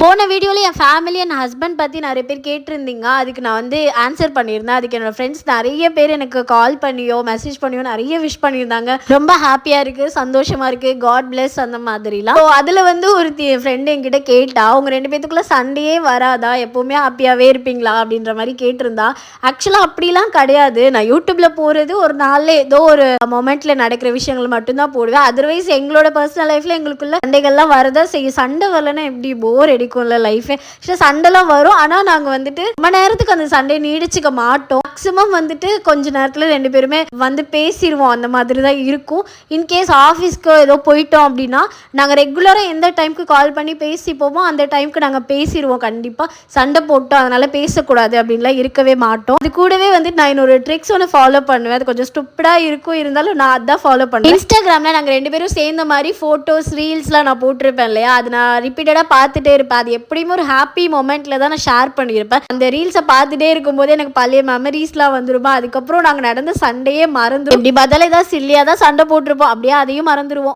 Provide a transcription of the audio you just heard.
போன வீடியோவில் என் family and husband பற்றி நிறைய பேர் கேட்டிருந்தீங்க. அதுக்கு நான் வந்து ஆன்சர் பண்ணியிருந்தேன். அதுக்கு என்னோடய ஃப்ரெண்ட்ஸ் நிறைய பேர் எனக்கு கால் பண்ணியோ மெசேஜ் பண்ணியோ நிறைய விஷ் பண்ணியிருந்தாங்க. ரொம்ப ஹாப்பியாக இருக்குது, சந்தோஷமாக இருக்குது, காட் பிளெஸ் அந்த மாதிரிலாம். ஸோ அதில் வந்து ஒரு ஃப்ரெண்டு என்கிட்ட கேட்டா, அவங்க 2 பேத்துக்குள்ளே சண்டையே வராதா, எப்போவுமே ஹாப்பியாகவே இருப்பீங்களா அப்படின்ற மாதிரி கேட்டிருந்தா. ஆக்சுவலாக அப்படிலாம் கிடையாது. நான் யூடியூப்பில் போகிறது ஒரு நாளில் ஏதோ ஒரு மொமெண்ட்டில் நடக்கிற விஷயங்கள் மட்டும்தான் போடுவேன். அதர்வைஸ் எங்களோட பர்சனல் லைஃப்பில் எங்களுக்குள்ள சண்டைகள்லாம் வரதான் செய்யும். சண்டை வரலன்னா எப்படி போர் அடிக்கும்ல லைஃபே. சண்டைலாம் வரும். ஆனால் நாங்கள் வந்துட்டு ரொம்ப நேரத்துக்கு அந்த சண்டையை நீடிச்சுக்க மாட்டோம். மேக்ஸிமம் வந்துட்டு கொஞ்ச நேரத்தில் 2 பேருமே வந்து பேசிடுவோம். அந்த மாதிரி தான் இருக்கும். இன்கேஸ் ஆஃபீஸ்க்கு ஏதோ போயிட்டோம் அப்படின்னா நாங்கள் ரெகுலராக எந்த டைமுக்கு கால் பண்ணி பேசிப்போமோ அந்த டைமுக்கு நாங்கள் பேசிடுவோம். கண்டிப்பாக சண்டை போட்டோம் அதனால் பேசக்கூடாது அப்படின்லாம் இருக்கவே மாட்டோம். அது கூடவே வந்துட்டு நான் இன்னொரு ட்ரிக்ஸ் ஒன்று ஃபாலோ பண்ணுவேன். அது கொஞ்சம் ஸ்டூப்பிடாக இருக்கும், இருந்தாலும் நான் அதான் ஃபாலோ பண்ணுவேன். இன்ஸ்டாகிராமில் நாங்கள் 2 பேரும் சேர்ந்த மாதிரி ஃபோட்டோஸ் ரீல்ஸ்லாம் நான் போட்டிருப்பேன் இல்லையா, அது நான் ரிப்பீட்டடாக பார்த்துட்டே இருப்பேன். அது எப்படியுமே ஒரு ஹாப்பி மொமெண்ட்டில் தான் நான் ஷேர் பண்ணியிருப்பேன். அந்த ரீல்ஸை பார்த்துட்டே இருக்கும்போது எனக்கு பழைய மெமரிஸ்லாம் வந்துருமா. அதுக்கப்புறம் நாங்கள் நடந்த சண்டையே மறந்துடும். எப்படி பார்த்தாலும் ஏதாவது சில்லியாக தான் சண்டை போட்டிருப்போம், அப்படியே அதையும் மறந்துடுவோம்.